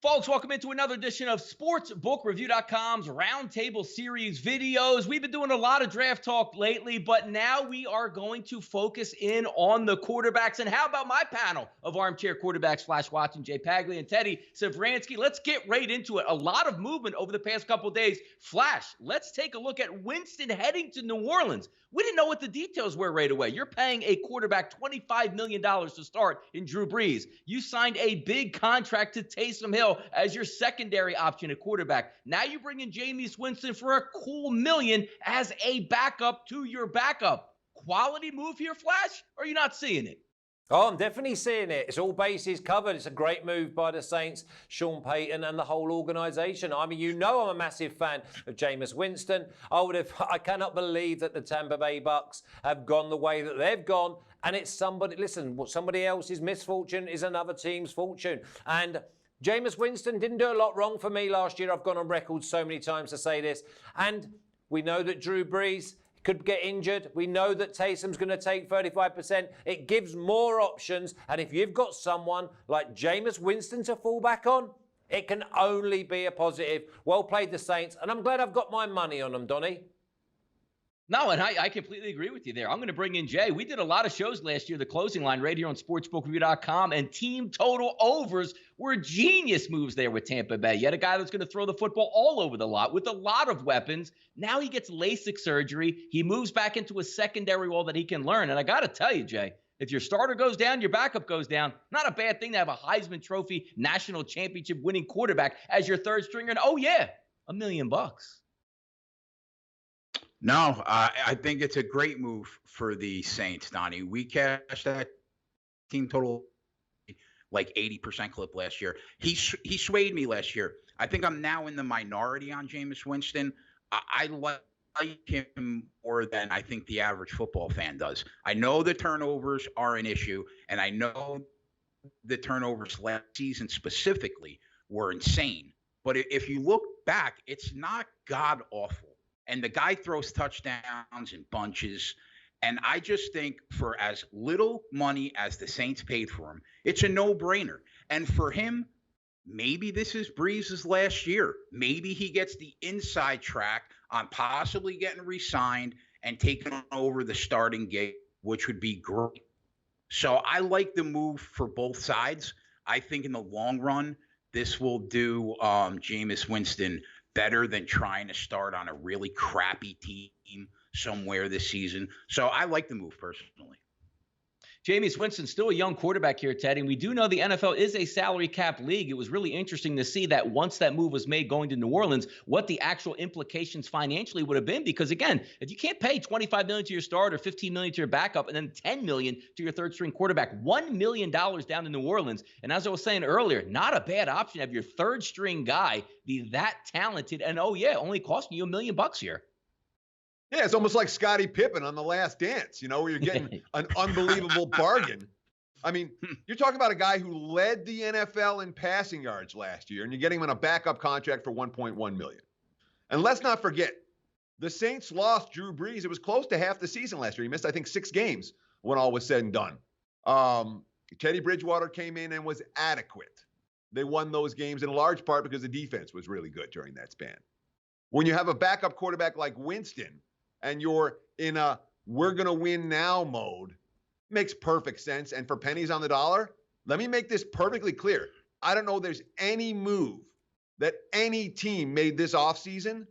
Folks, welcome into another edition of SportsBookReview.com's Roundtable Series videos. We've been doing a lot of draft talk lately, but now we are going to focus in on the quarterbacks. And how about my panel of armchair quarterbacks, Flash Watson, Jay Pagley, and Teddy Savransky? Let's get right into it. A lot of movement over the past couple of days. Flash, let's take a look at Winston heading to New Orleans. We didn't know what the details were right away. You're paying a quarterback $25 million to start in Drew Brees. You signed a big contract to Taysom Hill as your secondary option at quarterback. Now you bring in Jameis Winston for a cool $1 million as a backup to your backup. Quality move here, Flash, or are you not seeing it? Oh, I'm definitely seeing it. It's all bases covered. It's a great move by the Saints, Sean Payton, and the whole organisation. I mean, you know I'm a massive fan of Jameis Winston. I cannot believe that the Tampa Bay Bucks have gone the way that they've gone. And it's somebody else's misfortune is another team's fortune. And Jameis Winston didn't do a lot wrong for me last year. I've gone on record so many times to say this. And we know that Drew Brees could get injured. We know that Taysom's going to take 35%. It gives more options. And if you've got someone like Jameis Winston to fall back on, it can only be a positive. Well played, the Saints. And I'm glad I've got my money on them, Donnie. No, and I completely agree with you there. I'm going to bring in Jay. We did a lot of shows last year, the closing line right here on sportsbookreview.com, and team total overs were genius moves there with Tampa Bay. You had a guy that's going to throw the football all over the lot with a lot of weapons. Now he gets LASIK surgery. He moves back into a secondary role that he can learn. And I got to tell you, Jay, if your starter goes down, your backup goes down. Not a bad thing to have a Heisman Trophy national championship winning quarterback as your third stringer. And oh, yeah, $1 million. No, I think it's a great move for the Saints, Donnie. We cashed that team total like 80% clip last year. He swayed me last year. I think I'm now in the minority on Jameis Winston. I like him more than I think the average football fan does. I know the turnovers are an issue, and I know the turnovers last season specifically were insane. But if you look back, it's not god-awful. And the guy throws touchdowns in bunches. And I just think for as little money as the Saints paid for him, it's a no-brainer. And for him, maybe this is Brees' last year. Maybe he gets the inside track on possibly getting re-signed and taking over the starting gig, which would be great. So I like the move for both sides. I think in the long run, this will do Jameis Winston better than trying to start on a really crappy team somewhere this season. So I like the move personally. Jameis Winston, still a young quarterback here, Teddy. And we do know the NFL is a salary cap league. It was really interesting to see that once that move was made going to New Orleans, what the actual implications financially would have been. Because, again, if you can't pay $25 million to your starter, $15 million to your backup, and then $10 million to your third-string quarterback, $1 million down to New Orleans. And as I was saying earlier, not a bad option to have your third-string guy be that talented. And, oh, yeah, only costing you $1 million here. Yeah, it's almost like Scottie Pippen on The Last Dance, where you're getting an unbelievable bargain. I mean, you're talking about a guy who led the NFL in passing yards last year, and you're getting him on a backup contract for $1.1 million. And let's not forget, the Saints lost Drew Brees. It was close to half the season last year. He missed, I think, 6 games when all was said and done. Teddy Bridgewater came in and was adequate. They won those games in large part because the defense was really good during that span. When you have a backup quarterback like Winston, and you're in a we're going to win now mode, makes perfect sense. And for pennies on the dollar, let me make this perfectly clear. I don't know there's any move that any team made this offseason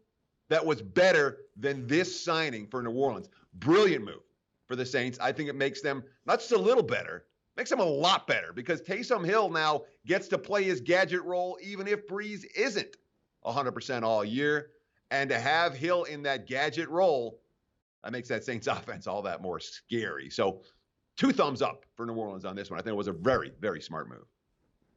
that was better than this signing for New Orleans. Brilliant move for the Saints. I think it makes them not just a little better, makes them a lot better because Taysom Hill now gets to play his gadget role even if Brees isn't 100% all year. And to have Hill in that gadget role, that makes that Saints offense all that more scary. So 2 thumbs up for New Orleans on this one. I think it was a very, very smart move.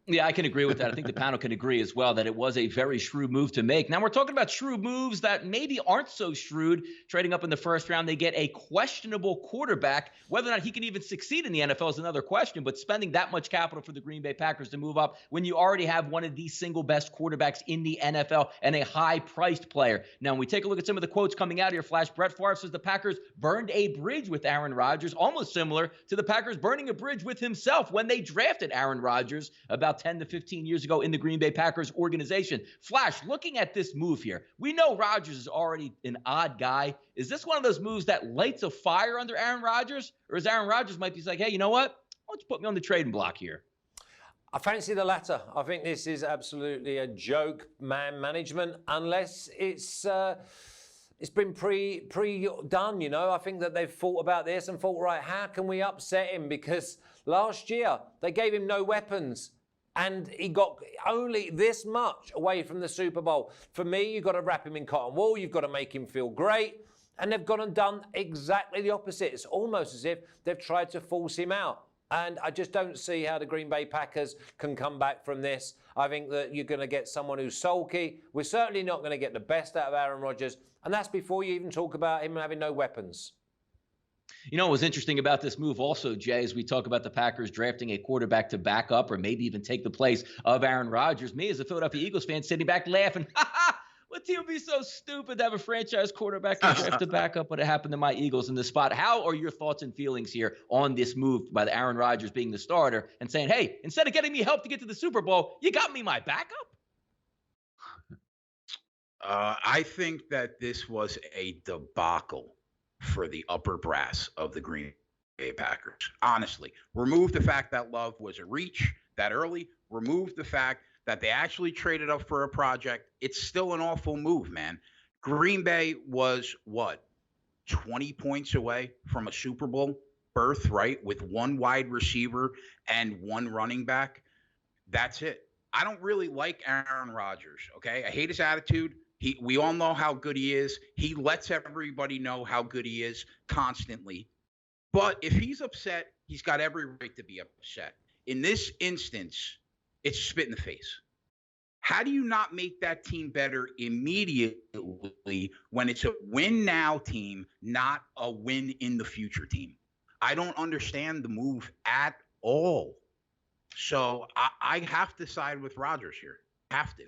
Yeah, I can agree with that. I think the panel can agree as well that it was a very shrewd move to make. Now we're talking about shrewd moves that maybe aren't so shrewd. Trading up in the first round, they get a questionable quarterback. Whether or not he can even succeed in the NFL is another question, but spending that much capital for the Green Bay Packers to move up when you already have one of the single best quarterbacks in the NFL and a high-priced player. Now, when we take a look at some of the quotes coming out here, Flash, Brett Favre says the Packers burned a bridge with Aaron Rodgers, almost similar to the Packers burning a bridge with himself when they drafted Aaron Rodgers about 10 to 15 years ago in the Green Bay Packers organization. Flash, looking at this move here, we know Rodgers is already an odd guy. Is this one of those moves that lights a fire under Aaron Rodgers? Or is Aaron Rodgers might be like, hey, you know what? Why don't you put me on the trading block here? I fancy the latter. I think this is absolutely a joke, man management, unless it's been pre-done, you know. I think that they've thought about this and thought, right, how can we upset him? Because last year they gave him no weapons and he got only this much away from the Super Bowl. For me, you've got to wrap him in cotton wool. You've got to make him feel great. And they've gone and done exactly the opposite. It's almost as if they've tried to force him out. And I just don't see how the Green Bay Packers can come back from this. I think that you're going to get someone who's sulky. We're certainly not going to get the best out of Aaron Rodgers. And that's before you even talk about him having no weapons. You know what was interesting about this move also, Jay, as we talk about the Packers drafting a quarterback to back up or maybe even take the place of Aaron Rodgers. Me as a Philadelphia Eagles fan sitting back laughing, what team would be so stupid to have a franchise quarterback and draft to back up what happened to my Eagles in this spot? How are your thoughts and feelings here on this move by the Aaron Rodgers being the starter and saying, hey, instead of getting me help to get to the Super Bowl, you got me my backup? I think that this was a debacle for the upper brass of the Green Bay Packers. Honestly, remove the fact that Love was a reach that early. Remove the fact that they actually traded up for a project. It's still an awful move, man. Green Bay was, 20 points away from a Super Bowl berth, right? With one wide receiver and one running back. That's it. I don't really like Aaron Rodgers, okay? I hate his attitude. We all know how good he is. He lets everybody know how good he is constantly. But if he's upset, he's got every right to be upset. In this instance, it's spit in the face. How do you not make that team better immediately when it's a win now team, not a win in the future team? I don't understand the move at all. So I have to side with Rodgers here. Have to.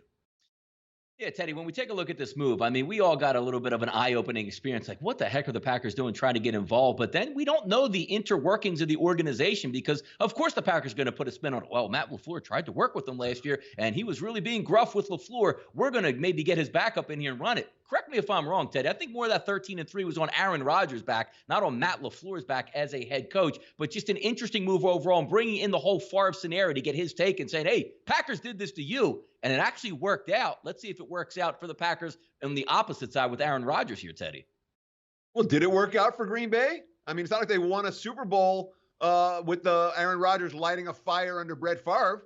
Yeah, Teddy, when we take a look at this move, I mean, we all got a little bit of an eye-opening experience. Like, what the heck are the Packers doing trying to get involved? But then we don't know the interworkings of the organization because, of course, the Packers are going to put a spin on it. Well, Matt LaFleur tried to work with them last year, and he was really being gruff with LaFleur. We're going to maybe get his backup in here and run it. Correct me if I'm wrong, Teddy. I think more of that 13-3 was on Aaron Rodgers' back, not on Matt LaFleur's back as a head coach. But just an interesting move overall and bringing in the whole Favre scenario to get his take and saying, hey, Packers did this to you. And it actually worked out. Let's see if it works out for the Packers on the opposite side with Aaron Rodgers here, Teddy. Well, did it work out for Green Bay? I mean, it's not like they won a Super Bowl with the Aaron Rodgers lighting a fire under Brett Favre.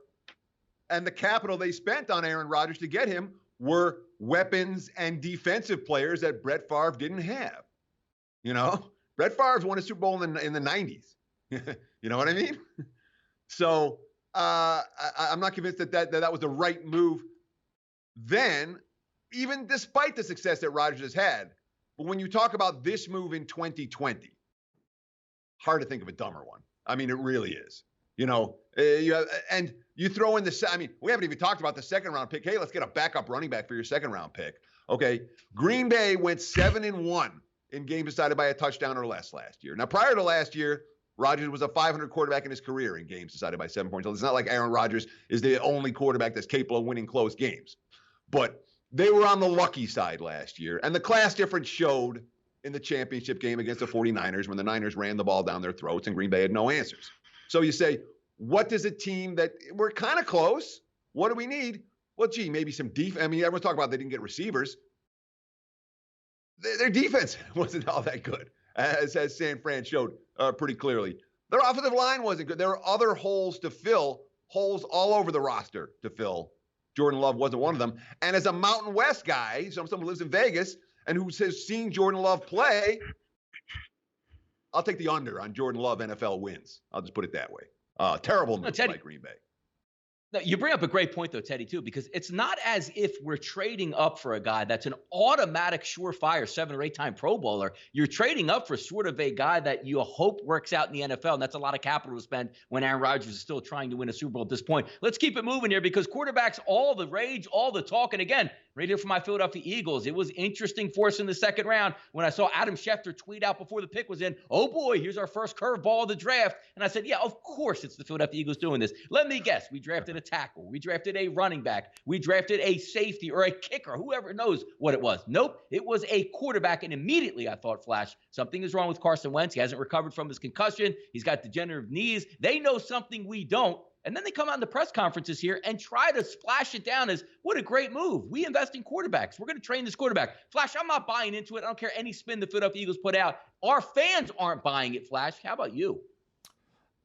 And the capital they spent on Aaron Rodgers to get him were weapons and defensive players that Brett Favre didn't have. You know, Brett Favre's won a Super Bowl in the 90s. You know what I mean? So I'm not convinced that was the right move then, even despite the success that Rodgers has had. But when you talk about this move in 2020, hard to think of a dumber one. I mean, it really is. You know, and you throw in I mean, we haven't even talked about the second round pick. Hey, let's get a backup running back for your second round pick. Okay. Green Bay went 7-1 in games decided by a touchdown or less last year. Now, prior to last year, Rodgers was a 500 quarterback in his career in games decided by 7 points. It's not like Aaron Rodgers is the only quarterback that's capable of winning close games. But they were on the lucky side last year. And the class difference showed in the championship game against the 49ers when the Niners ran the ball down their throats and Green Bay had no answers. So you say, what does a team that we're kind of close? What do we need? Well, gee, maybe some defense. I mean, everyone's talking about they didn't get receivers. Their defense wasn't all that good, as San Fran showed pretty clearly. Their offensive line wasn't good. There were other holes to fill, holes all over the roster to fill. Jordan Love wasn't one of them. And as a Mountain West guy, someone who lives in Vegas and who has seen Jordan Love play, I'll take the under on Jordan Love NFL wins. I'll just put it that way. Terrible move by Green Bay. No, you bring up a great point, though, Teddy, too, because it's not as if we're trading up for a guy that's an automatic surefire 7 or 8-time Pro Bowler. You're trading up for sort of a guy that you hope works out in the NFL, and that's a lot of capital to spend when Aaron Rodgers is still trying to win a Super Bowl at this point. Let's keep it moving here because quarterbacks, all the rage, all the talk. And again, right here for my Philadelphia Eagles, it was interesting for us in the second round when I saw Adam Schefter tweet out before the pick was in, oh boy, here's our first curveball of the draft. And I said, yeah, of course it's the Philadelphia Eagles doing this. Let me guess. We drafted a tackle. We drafted a running back. We drafted a safety or a kicker, whoever knows what it was. Nope, it was a quarterback. And immediately I thought, Flash, something is wrong with Carson Wentz. He hasn't recovered from his concussion. He's got degenerative knees. They know something we don't. And then they come out in the press conferences here and try to splash it down as, what a great move. We invest in quarterbacks. We're going to train this quarterback. Flash, I'm not buying into it. I don't care any spin the Philadelphia Eagles put out. Our fans aren't buying it, Flash. How about you?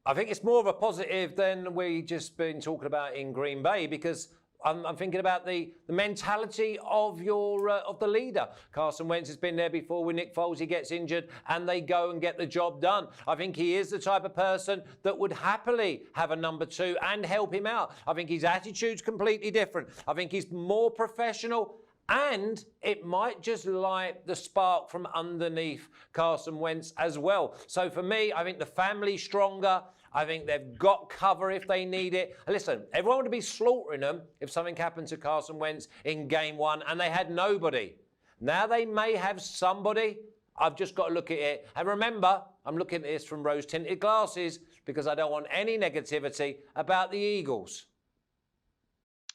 I think it's more of a positive than we just been talking about in Green Bay because I'm thinking about the mentality of the leader. Carson Wentz has been there before with Nick Foles. He gets injured and they go and get the job done. I think he is the type of person that would happily have a number 2 and help him out. I think his attitude's completely different. I think he's more professional. And it might just light the spark from underneath Carson Wentz as well. So for me, I think the family's stronger. I think they've got cover if they need it. Listen, everyone would be slaughtering them if something happened to Carson Wentz in game 1 and they had nobody. Now they may have somebody. I've just got to look at it. And remember, I'm looking at this from rose-tinted glasses because I don't want any negativity about the Eagles.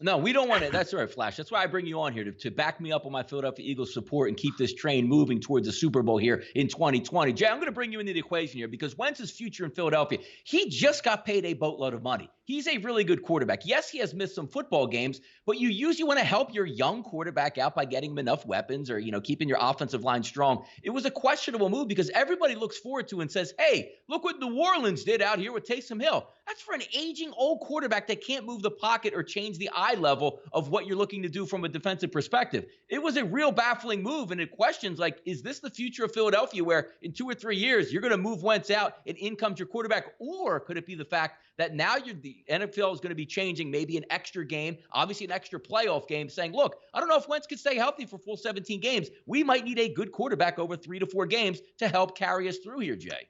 No, we don't want it. That's right, Flash. That's why I bring you on here to back me up on my Philadelphia Eagles support and keep this train moving towards the Super Bowl here in 2020. Jay, I'm going to bring you into the equation here because Wentz's future in Philadelphia, he just got paid a boatload of money. He's a really good quarterback. Yes, he has missed some football games, but you usually want to help your young quarterback out by getting him enough weapons or, keeping your offensive line strong. It was a questionable move because everybody looks forward to and says, hey, look what New Orleans did out here with Taysom Hill. That's for an aging old quarterback that can't move the pocket or change the eye level of what you're looking to do from a defensive perspective. It was a real baffling move, and it questions like, is this the future of Philadelphia where in 2 or 3 years you're going to move Wentz out and in comes your quarterback? Or could it be the fact that now the NFL is going to be changing maybe an extra game, obviously an extra playoff game, saying, look, I don't know if Wentz could stay healthy for full 17 games. We might need a good quarterback over 3 to 4 games to help carry us through here, Jay.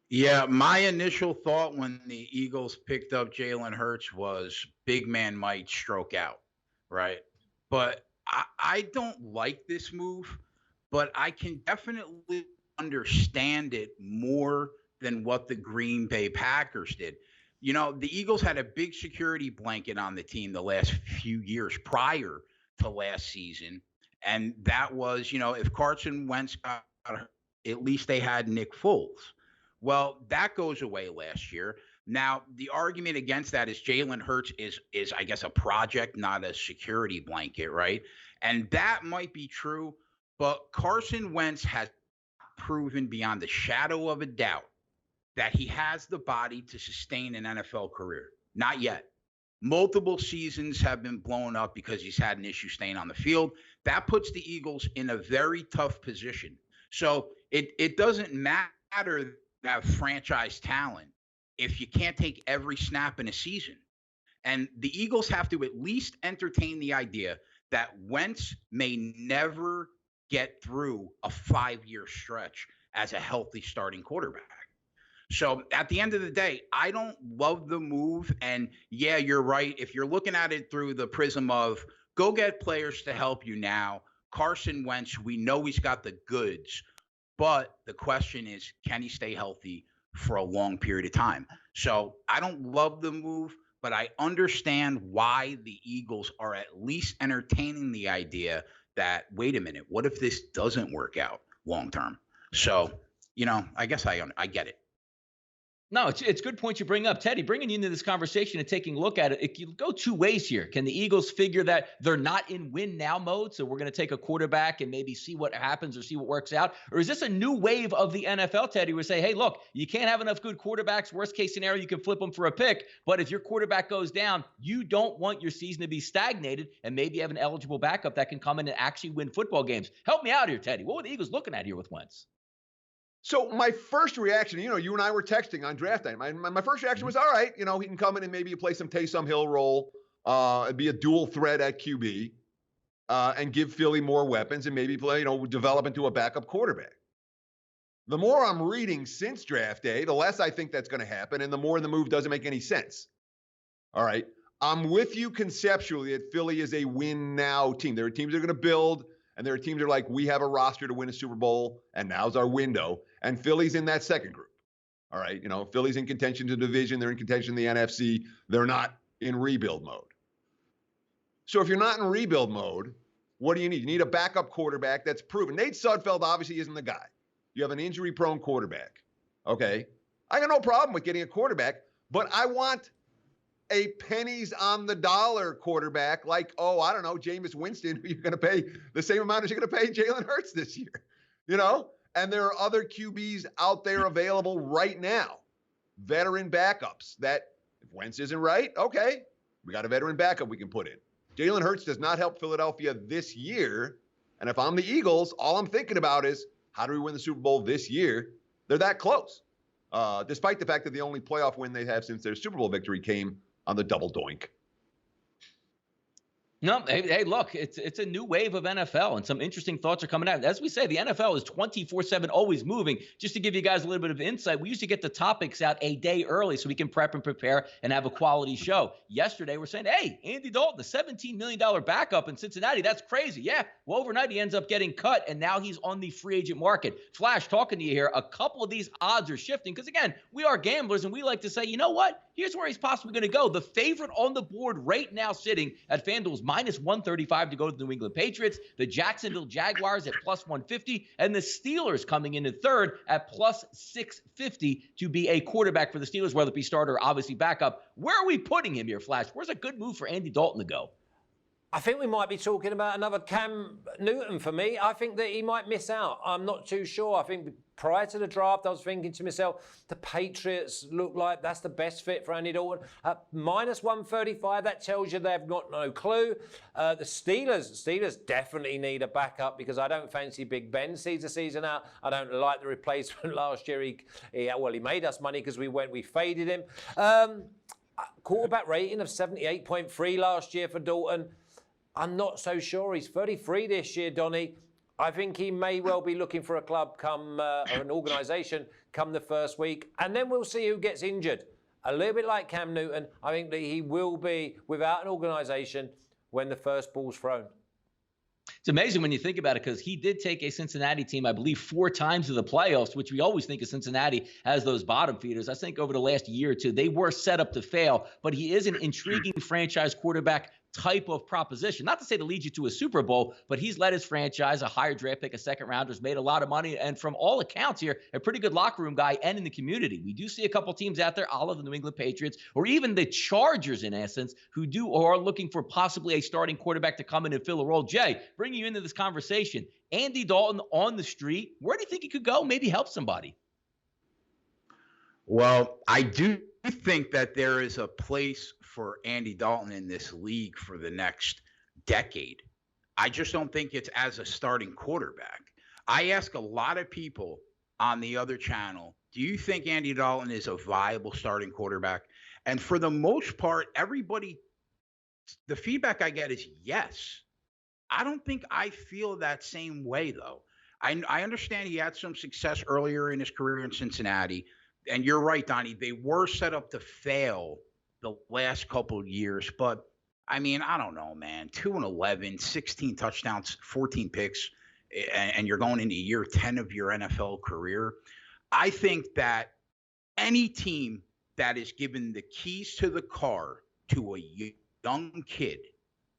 Yeah, my initial thought when the Eagles picked up Jalen Hurts was big man might stroke out, right? But I don't like this move, but I can definitely understand it more than what the Green Bay Packers did. The Eagles had a big security blanket on the team the last few years prior to last season. And that was, if Carson Wentz got hurt, at least they had Nick Foles. Well, that goes away last year. Now, the argument against that is Jalen Hurts is I guess, a project, not a security blanket, right? And that might be true, but Carson Wentz has proven beyond a shadow of a doubt that he has the body to sustain an NFL career. Not yet. Multiple seasons have been blown up because he's had an issue staying on the field. That puts the Eagles in a very tough position. So it doesn't matter have franchise talent if you can't take every snap in a season. And the Eagles have to at least entertain the idea that Wentz may never get through a 5-year stretch as a healthy starting quarterback. So at the end of the day, I don't love the move. And yeah, you're right. If you're looking at it through the prism of go get players to help you now, Carson Wentz, we know he's got the goods. But the question is, can he stay healthy for a long period of time? So I don't love the move, but I understand why the Eagles are at least entertaining the idea that, wait a minute, what if this doesn't work out long term? So, I guess I get it. No, it's good point you bring up. Teddy, bringing you into this conversation and taking a look at it, it can go 2 ways here. Can the Eagles figure that they're not in win now mode, so we're going to take a quarterback and maybe see what happens or see what works out? Or is this a new wave of the NFL, Teddy, where we say, hey, look, you can't have enough good quarterbacks. Worst case scenario, you can flip them for a pick. But if your quarterback goes down, you don't want your season to be stagnated and maybe have an eligible backup that can come in and actually win football games. Help me out here, Teddy. What are the Eagles looking at here with Wentz? So my first reaction, you and I were texting on draft day. My first reaction was, all right, he can come in and maybe you play some Taysom Hill role, be a dual threat at QB, and give Philly more weapons and maybe play, develop into a backup quarterback. The more I'm reading since draft day, the less I think that's going to happen, and the more the move doesn't make any sense. All right. I'm with you conceptually that Philly is a win now team. There are teams that are going to build, and there are teams that are like, we have a roster to win a Super Bowl, and now's our window. And Philly's in that second group. All right. Philly's in contention to the division. They're in contention to the NFC. They're not in rebuild mode. So if you're not in rebuild mode, what do you need? You need a backup quarterback that's proven. Nate Sudfeld obviously isn't the guy. You have an injury-prone quarterback. Okay. I got no problem with getting a quarterback, but I want a pennies on the dollar quarterback like, I don't know, Jameis Winston, who you're going to pay the same amount as you're going to pay Jalen Hurts this year, And there are other QBs out there available right now, veteran backups that if Wentz isn't right, okay, we got a veteran backup we can put in. Jalen Hurts does not help Philadelphia this year. And if I'm the Eagles, all I'm thinking about is how do we win the Super Bowl this year? They're that close, despite the fact that the only playoff win they have since their Super Bowl victory came on the double doink. No, hey, look, it's a new wave of NFL, and some interesting thoughts are coming out. As we say, the NFL is 24/7, always moving. Just to give you guys a little bit of insight, we used to get the topics out a day early so we can prep and prepare and have a quality show. Yesterday, we're saying, hey, Andy Dalton, the $17 million backup in Cincinnati, that's crazy. Yeah, well, overnight he ends up getting cut, and now he's on the free agent market. Flash, talking to you here, a couple of these odds are shifting because, again, we are gamblers, and we like to say, you know what? Here's where he's possibly going to go. The favorite on the board right now sitting at FanDuel's minus 135 to go to the New England Patriots, the Jacksonville Jaguars at plus 150, and the Steelers coming in at third at plus 650 to be a quarterback for the Steelers, whether it be starter or obviously backup. Where are we putting him here, Flash? Where's a good move for Andy Dalton to go? I think we might be talking about another Cam Newton for me. I think that he might miss out. I'm not too sure. I think prior to the draft, I was thinking to myself, the Patriots look like that's the best fit for Andy Dalton. Minus 135, that tells you they've got no clue. The Steelers definitely need a backup because I don't fancy Big Ben sees the season out. I don't like the replacement last year. He made us money because we faded him. Quarterback rating of 78.3 last year for Dalton. I'm not so sure. He's 33 this year, Donnie. I think he may well be looking for a club or an organisation come the first week. And then we'll see who gets injured. A little bit like Cam Newton, I think that he will be without an organisation when the first ball's thrown. It's amazing when you think about it because he did take a Cincinnati team, I believe, 4 times to the playoffs, which we always think of Cincinnati as those bottom feeders. I think over the last year or two, they were set up to fail, but he is an intriguing franchise quarterback type of proposition. Not to say to lead you to a Super Bowl, but he's led his franchise, a higher draft pick, a second rounder's made a lot of money, and from all accounts here, a pretty good locker room guy and in the community. We do see a couple teams out there, all of the New England Patriots, or even the Chargers in essence, who are looking for possibly a starting quarterback to come in and fill a role. Jay, bringing you into this conversation, Andy Dalton on the street, where do you think he could go? Maybe help somebody. Well, I do think that there is a place for Andy Dalton in this league for the next decade. I just don't think it's as a starting quarterback. I ask a lot of people on the other channel, do you think Andy Dalton is a viable starting quarterback? And for the most part, everybody, the feedback I get is yes. I don't think I feel that same way, though. I understand he had some success earlier in his career in Cincinnati. And you're right, Donnie, they were set up to fail the last couple of years. But, I mean, I don't know, man. 2-11, 16 touchdowns, 14 picks, and you're going into year 10 of your NFL career. I think that any team that is given the keys to the car to a young kid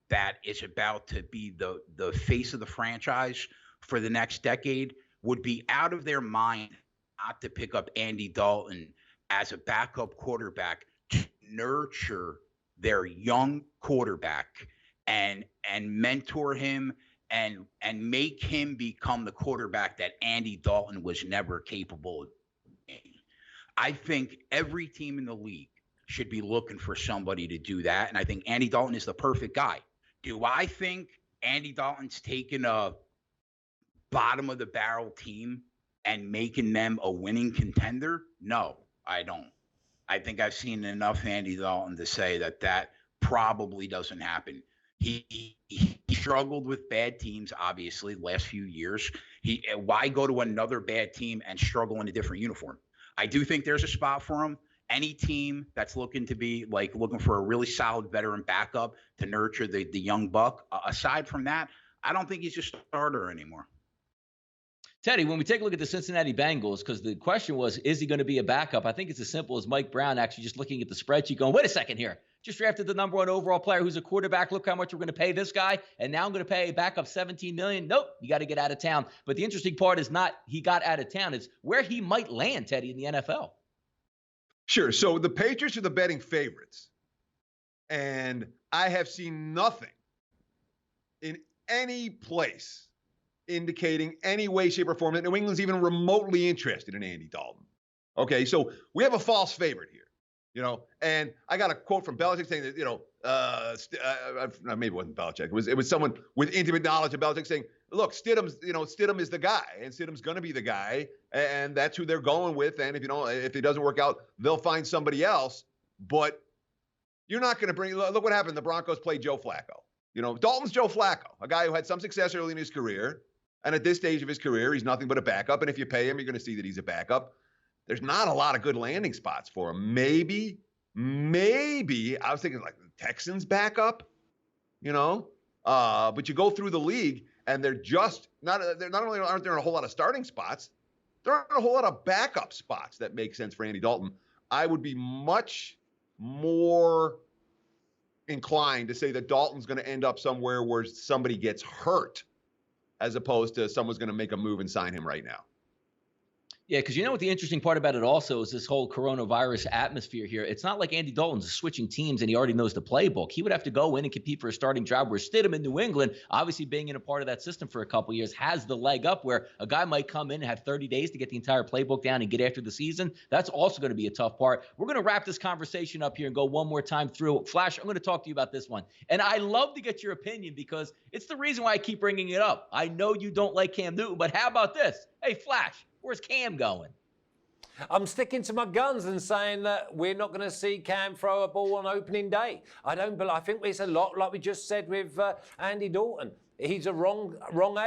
that is about to be the face of the franchise for the next decade would be out of their mind not to pick up Andy Dalton as a backup quarterback to nurture their young quarterback and mentor him and make him become the quarterback that Andy Dalton was never capable of being. I think every team in the league should be looking for somebody to do that, and I think Andy Dalton is the perfect guy. Do I think Andy Dalton's taken a bottom-of-the-barrel team and making them a winning contender? No, I don't. I think I've seen enough Andy Dalton to say that probably doesn't happen. He struggled with bad teams, obviously, the last few years. Why go to another bad team and struggle in a different uniform? I do think there's a spot for him. Any team that's looking for a really solid veteran backup to nurture the young buck. Aside from that, I don't think he's a starter anymore. Teddy, when we take a look at the Cincinnati Bengals, because the question was, is he going to be a backup? I think it's as simple as Mike Brown actually just looking at the spreadsheet going, wait a second here. Just drafted the number 1 overall player who's a quarterback. Look how much we're going to pay this guy. And now I'm going to pay a backup $17 million. Nope, you got to get out of town. But the interesting part is not he got out of town. It's where he might land, Teddy, in the NFL. Sure. So the Patriots are the betting favorites. And I have seen nothing in any place indicating any way, shape, or form that New England's even remotely interested in Andy Dalton. Okay, so we have a false favorite here, and I got a quote from Belichick saying that, maybe it wasn't Belichick. It was someone with intimate knowledge of Belichick saying, look, Stidham is the guy, and Stidham's going to be the guy, and that's who they're going with. And if it doesn't work out, they'll find somebody else. But you're not going to look what happened. The Broncos played Joe Flacco. Dalton's Joe Flacco, a guy who had some success early in his career. And at this stage of his career, he's nothing but a backup. And if you pay him, you're going to see that he's a backup. There's not a lot of good landing spots for him. Maybe I was thinking like the Texans backup, but you go through the league and they're not only aren't there a whole lot of starting spots, there aren't a whole lot of backup spots that make sense for Andy Dalton. I would be much more inclined to say that Dalton's going to end up somewhere where somebody gets hurt, as opposed to someone's going to make a move and sign him right now. Yeah, because what the interesting part about it also is this whole coronavirus atmosphere here. It's not like Andy Dalton's switching teams and he already knows the playbook. He would have to go in and compete for a starting job, where Stidham in New England, obviously being in a part of that system for a couple of years, has the leg up where a guy might come in and have 30 days to get the entire playbook down and get after the season. That's also going to be a tough part. We're going to wrap this conversation up here and go one more time through. Flash, I'm going to talk to you about this one. And I love to get your opinion because it's the reason why I keep bringing it up. I know you don't like Cam Newton, but how about this? Hey, Flash, where's Cam going? I'm sticking to my guns and saying that we're not going to see Cam throw a ball on opening day. I think it's a lot like we just said with Andy Dalton. He's a wrong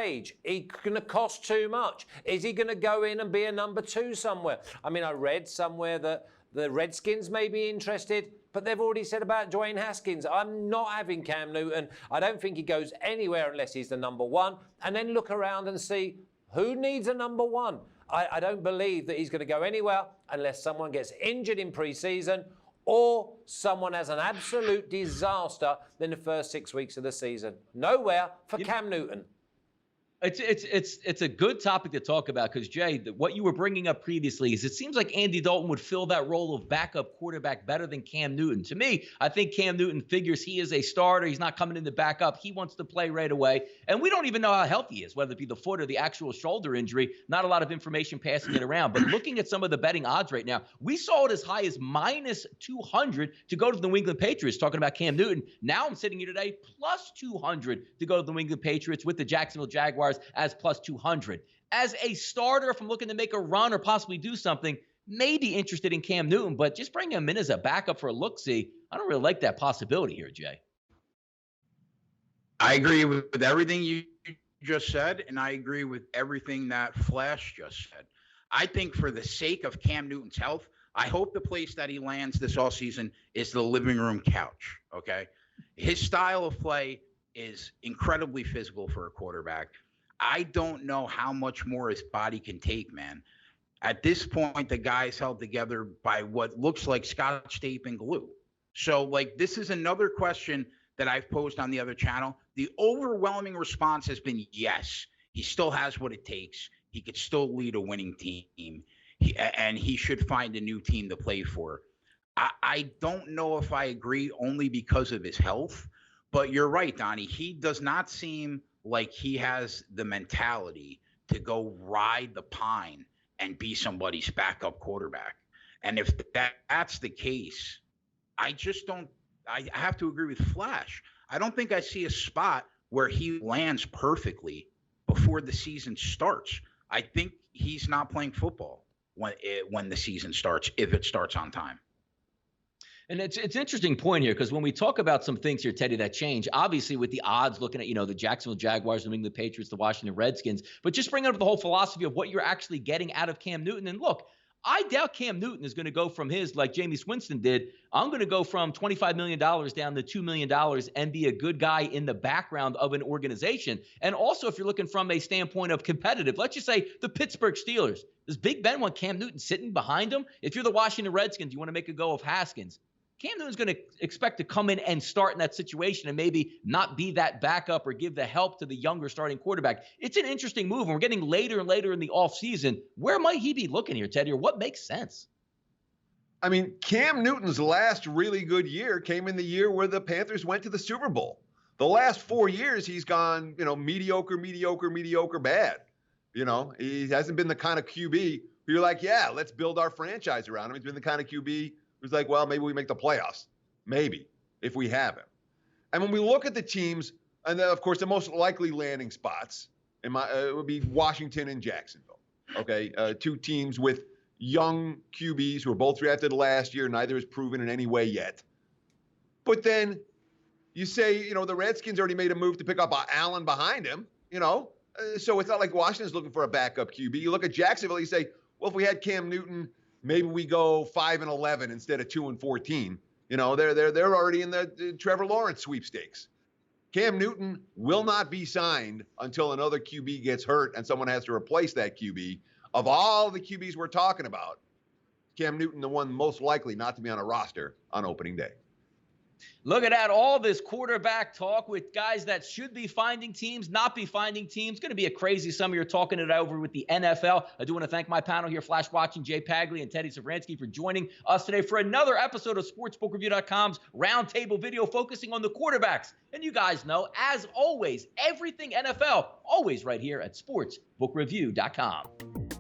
age. He's going to cost too much. Is he going to go in and be a number 2 somewhere? I mean, I read somewhere that the Redskins may be interested, but they've already said about Dwayne Haskins. I'm not having Cam Newton. I don't think he goes anywhere unless he's the number 1. And then look around and see who needs a number 1. I don't believe that he's going to go anywhere unless someone gets injured in preseason or someone has an absolute disaster in the first 6 weeks of the season. Nowhere for Cam Newton. It's a good topic to talk about because, Jay, what you were bringing up previously is it seems like Andy Dalton would fill that role of backup quarterback better than Cam Newton. To me, I think Cam Newton figures he is a starter. He's not coming in to back up. He wants to play right away. And we don't even know how healthy he is, whether it be the foot or the actual shoulder injury. Not a lot of information passing it around. But looking at some of the betting odds right now, we saw it as high as -200 to go to the New England Patriots, talking about Cam Newton. Now I'm sitting here today, +200 to go to the New England Patriots with the Jacksonville Jaguars as +200. As a starter, if I'm looking to make a run or possibly do something, maybe interested in Cam Newton, but just bring him in as a backup for a look-see, I don't really like that possibility here, Jay. I agree with everything you just said, and I agree with everything that Flash just said. I think for the sake of Cam Newton's health, I hope the place that he lands this offseason is the living room couch, okay? His style of play is incredibly physical for a quarterback. I don't know how much more his body can take, man. At this point, the guy's held together by what looks like Scotch tape and glue. So, this is another question that I've posed on the other channel. The overwhelming response has been yes. He still has what it takes. He could still lead a winning team, and he should find a new team to play for. I don't know if I agree only because of his health, but you're right, Donnie. He does not seem like he has the mentality to go ride the pine and be somebody's backup quarterback. And if that's the case, I have to agree with Flash. I don't think I see a spot where he lands perfectly before the season starts. I think he's not playing football when the season starts, if it starts on time. And it's an interesting point here, because when we talk about some things here, Teddy, that change, obviously with the odds looking at, the Jacksonville Jaguars, the New England Patriots, the Washington Redskins, but just bringing up the whole philosophy of what you're actually getting out of Cam Newton. And look, I doubt Cam Newton is going to go from his, like Jameis Winston did, I'm going to go from $25 million down to $2 million and be a good guy in the background of an organization. And also, if you're looking from a standpoint of competitive, let's just say the Pittsburgh Steelers. Does Big Ben want Cam Newton sitting behind him? If you're the Washington Redskins, you want to make a go of Haskins. Cam Newton's going to expect to come in and start in that situation and maybe not be that backup or give the help to the younger starting quarterback. It's an interesting move, and we're getting later and later in the offseason. Where might he be looking here, Teddy, or what makes sense? I mean, Cam Newton's last really good year came in the year where the Panthers went to the Super Bowl. The last 4 years, he's gone, mediocre, bad. He hasn't been the kind of QB who you're like, yeah, let's build our franchise around him. He's been the kind of QB who's like, well, maybe we make the playoffs. Maybe, if we have him. And when we look at the teams, and of course, the most likely landing spots would be Washington and Jacksonville. Okay, two teams with young QBs who were both drafted last year. Neither has proven in any way yet. But then you say, the Redskins already made a move to pick up Allen behind him, so it's not like Washington's looking for a backup QB. You look at Jacksonville, you say, well, if we had Cam Newton, maybe we go 5-11 instead of 2-14. They're already in the Trevor Lawrence sweepstakes. Cam Newton will not be signed until another QB gets hurt and someone has to replace that QB. Of all the QBs we're talking about, Cam Newton, the one most likely not to be on a roster on opening day. Look at that, all this quarterback talk with guys that should be finding teams, not be finding teams. Going to be a crazy summer. You're talking it over with the NFL. I do want to thank my panel here, Flash Watching, Jay Pagley and Teddy Savransky, for joining us today for another episode of SportsBookReview.com's Roundtable video focusing on the quarterbacks. And you guys know, as always, everything NFL, always right here at SportsBookReview.com.